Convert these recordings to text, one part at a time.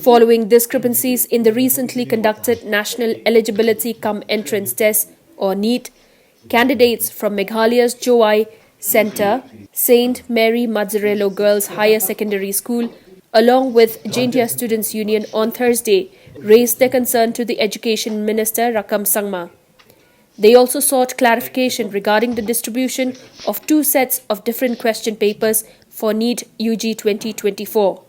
Following discrepancies in the recently conducted National Eligibility cum Entrance Test or NEET, candidates from Meghalaya's Jowai Centre, St. Mary Mazzarello Girls Higher Secondary School, along with Jaintia Students Union on Thursday, raised their concern to the Education Minister Rakkam Sangma. They also sought clarification regarding the distribution of two sets of different question papers for Neet-UG 2024.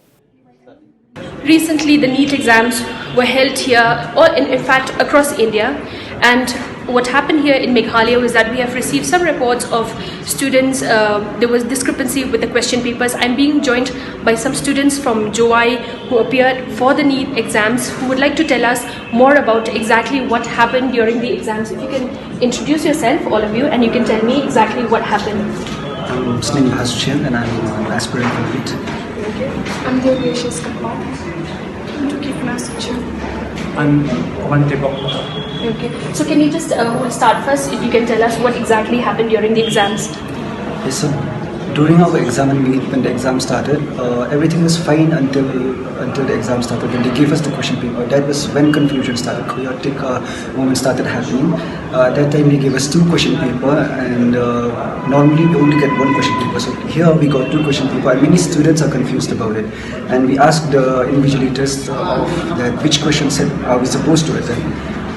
Recently, the NEET exams were held here, or in fact across India, and what happened here in Meghalaya was that we have received some reports of students. There was discrepancy with the question papers. I'm being joined by some students from Jowai who appeared for the NEET exams who would like to tell us more about exactly what happened during the exams. If you can introduce yourself, all of you, and you can tell me exactly what happened. I'm Suchen and I'm an aspirant for NEET. I'm Jaintia Students Union. I'm Treibor. Okay. So can you just start first, if you can tell us what exactly happened during the exams? Yes, so during our exam and when the exam started, everything was fine until the exam started. When they gave us the question paper, that was when confusion started, chaotic moments started happening. That time they gave us two question paper, and normally we only get one question paper. So here we got two question paper, and many students are confused about it. And we asked the invigilators of that which question set are we supposed to attend.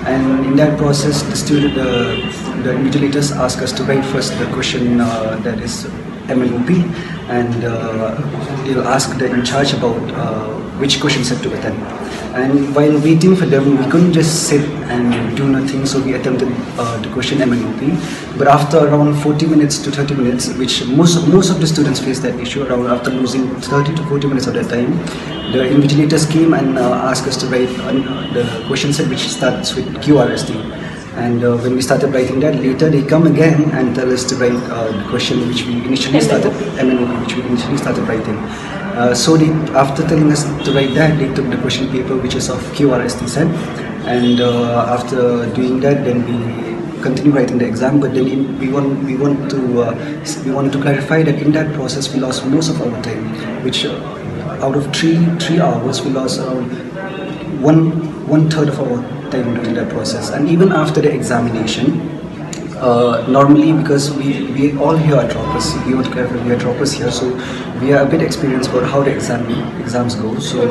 And in that process, the invigilators ask us to write first the question that is MNOP, and they'll ask the in charge about which question set to attend. And while waiting for them, we couldn't just sit and do nothing, so we attempted the question MNOP. But after around 40 minutes to 30 minutes, which most of the students face that issue, around after losing 30 to 40 minutes of their time, the invigilators came and asked us to write the question set which starts with QRST. And when we started writing that, later they come again and tell us to write the question which we initially started, MNOP, which we initially started writing. So after telling us to write that, they took the question paper which is of QRST set, and after doing that, then we continue writing the exam. But then we want to clarify that in that process we lost most of our time, which out of three hours we lost around one third of our time during that process. And even after the examination, normally because we all here are droppers, we want to clarify we are droppers here, so we are a bit experienced about how the exams go. So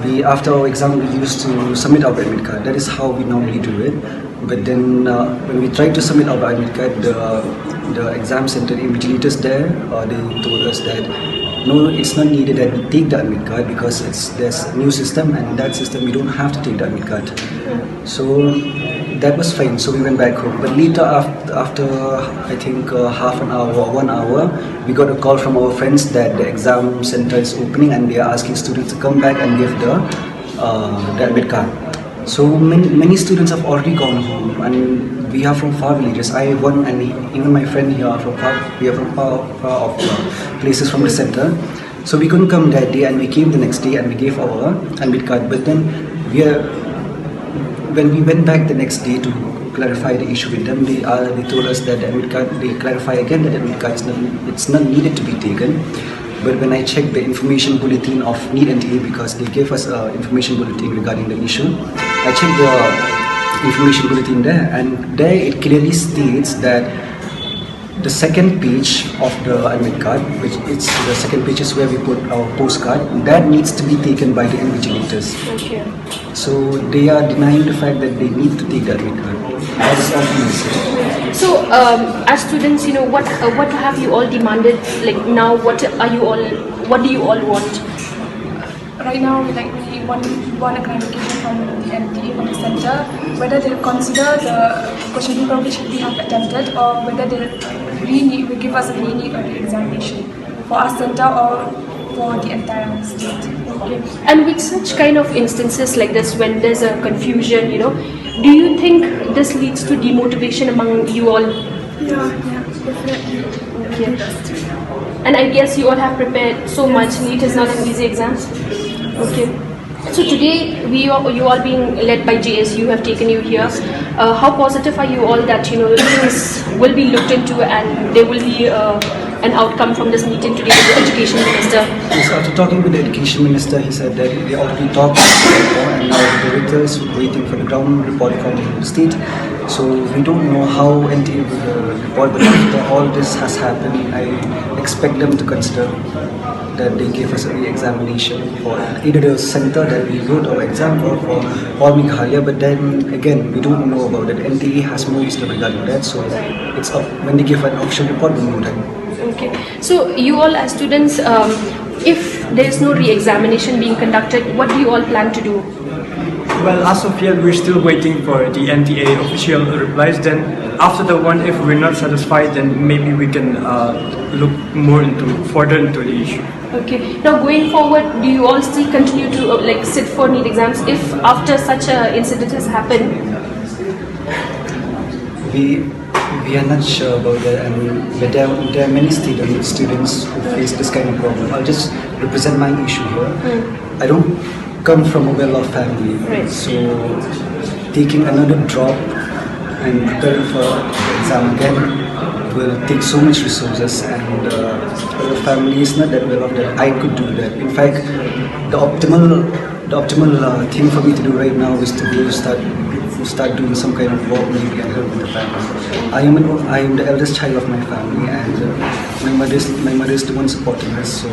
we after our exam we used to submit our admit card. That is how we normally do it. But then when we tried to submit our admit card, the exam center invigilators there, they told us that no, it's not needed that we take the admit card because there's a new system, and in that system we don't have to take the admit card. So that was fine, so we went back home. But later, after I think half an hour or 1 hour, we got a call from our friends that the exam center is opening and they are asking students to come back and give the admit card. So many students have already gone home, and we are from far villages. And even my friend here are from far off places from the center. So we couldn't come that day, and we came the next day and we gave our admit card. But then when we went back the next day to clarify the issue with them, they told us that the admit card, they clarify again that the admit card it's not needed to be taken. But when I checked the information bulletin of NTA, because they gave us an information bulletin regarding the issue, I checked the information bulletin there, and there it clearly states that the second page of the admit card, which it's the second page is where we put our postcard, that needs to be taken by the invigilators. Okay. So they are denying the fact that they need to take the admit card. That is all we say. So, as students, what have you all demanded? Like now, what do you all want? Right now, we want a clarification from the NTA, from the center, whether they consider the question paper which we have attempted, or whether they will give us a re-need or re-examination for our center or for the entire state. Okay. And with such kind of instances like this, when there's a confusion, do you think this leads to demotivation among you all? Yeah, definitely. Okay. And I guess you all have prepared so much. NEET is not an easy exam. Okay. So today, you all being led by JSU have taken you here. How positive are you all that things will be looked into and there will be an outcome from this meeting today with the Education Minister? Yes, after talking with the Education Minister, he said that they already talked to Treibor and now the director is waiting for the ground report from the state. So we don't know how NTA will report, but after all this has happened, I expect them to consider that they gave us a re-examination for either the center that we wrote our exam or for all Meghalaya. But then again, we don't know about it. NTA has no wisdom regarding that, so it's up when they give an official report, we'll know that. Okay. So you all as students, if there is no re-examination being conducted, what do you all plan to do? Well, as of yet, we're still waiting for the NTA official replies. Then, after the one, if we're not satisfied, then maybe we can look more further into the issue. Okay. Now, going forward, do you all still continue to sit for NEET exams if after such an incident has happened? We are not sure about that, and but there are many students who face this kind of problem. I'll just represent my issue here. I don't come from a well-off family, right. So taking another drop and preparing for the exam again will take so much resources, and our family is not that well-off that I could do that. In fact, the optimal thing for me to do right now is to go start doing some kind of work, maybe, and help with the family. I am the eldest child of my family, and my mother is the one supporting us. So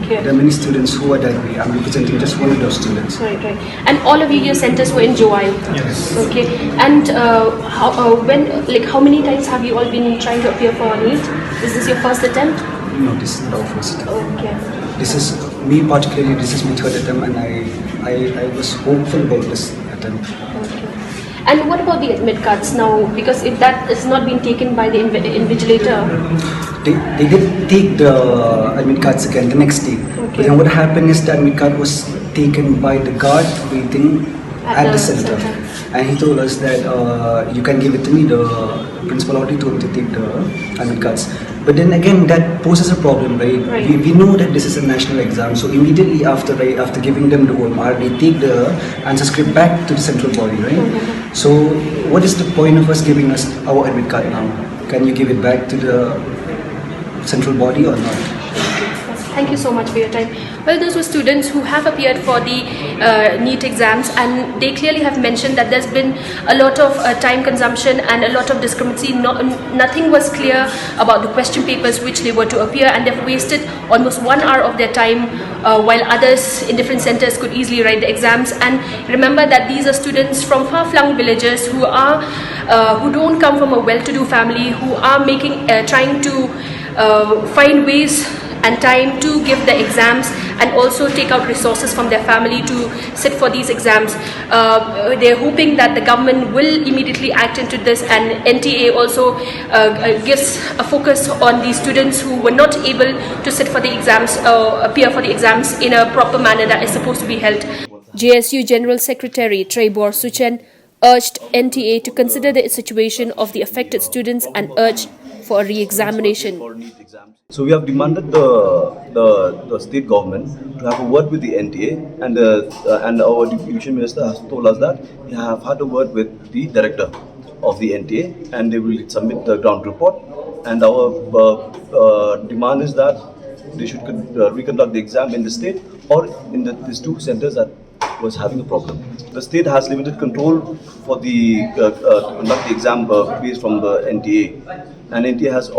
Okay. there are many students who are that way. I'm representing just one of those students. Right. And all of your centers were in Jowai. Yes. Okay. And how many times have you all been trying to appear for NEET? Is this your first attempt? No, this is not our first attempt. Okay. This is me particularly. This is my third attempt, and I was hopeful about this attempt. Okay. And what about the admit cards now? Because if that is not being taken by the invigilator, they did take the admit cards again the next day. Okay. But then what happened is the admit card was taken by the guard waiting at the center. And he told us that you can give it to me. The principal already told me to take the admit cards. But then again, that poses a problem, right? We know that this is a national exam, so immediately after giving them the OMR, they take the answer script back to the central body, right? So what is the point of us giving us our admit card now? Can you give it back to the central body or not? Thank you so much for your time. Well, those were students who have appeared for the NEET exams, and they clearly have mentioned that there's been a lot of time consumption and a lot of discrepancy. Nothing was clear about the question papers which they were to appear, and they've wasted almost 1 hour of their time while others in different centers could easily write the exams. And remember that these are students from far-flung villages who don't come from a well-to-do family, who are trying to find ways and time to give the exams and also take out resources from their family to sit for these exams. They're hoping that the government will immediately act into this, and NTA also gives a focus on the students who were not able to sit for the exams, appear for the exams in a proper manner that is supposed to be held. JSU General Secretary Treibor Suchen urged NTA to consider the situation of the affected students and urged for a re-examination. So we have demanded the state government to have a word with the NTA, and our education minister has told us that he have had a word with the director of the NTA, and they will submit the ground report. And our demand is that they should reconduct the exam in the state or in these two centers that was having a problem. The state has limited control for the to conduct the exam based from the NTA, and NTA has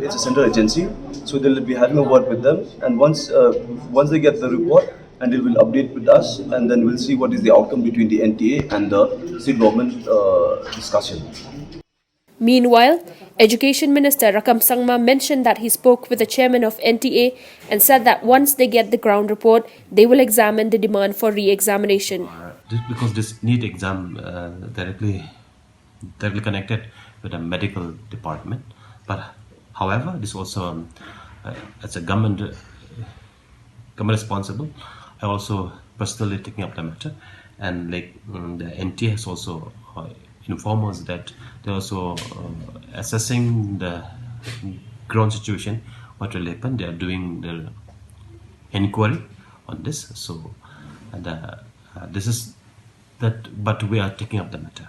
it's a central agency, so they will be having a word with them. And once they get the report, and they will update with us, and then we'll see what is the outcome between the NTA and the state government discussion. Meanwhile, Education Minister Rakkam Sangma mentioned that he spoke with the chairman of NTA and said that once they get the ground report, they will examine the demand for re-examination. Because this NEET exam directly connected with the medical department, but however, this also as a government responsible, I also personally taking up the matter, and the NTA has also informed us that they're also assessing the ground situation, what will happen. They are doing the inquiry on this. So, and this is that, but we are taking up the matter.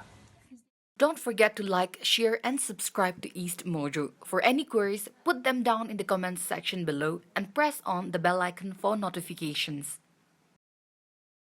Don't forget to like, share and subscribe to EastMojo. For any queries, put them down in the comments section below and press on the bell icon for notifications.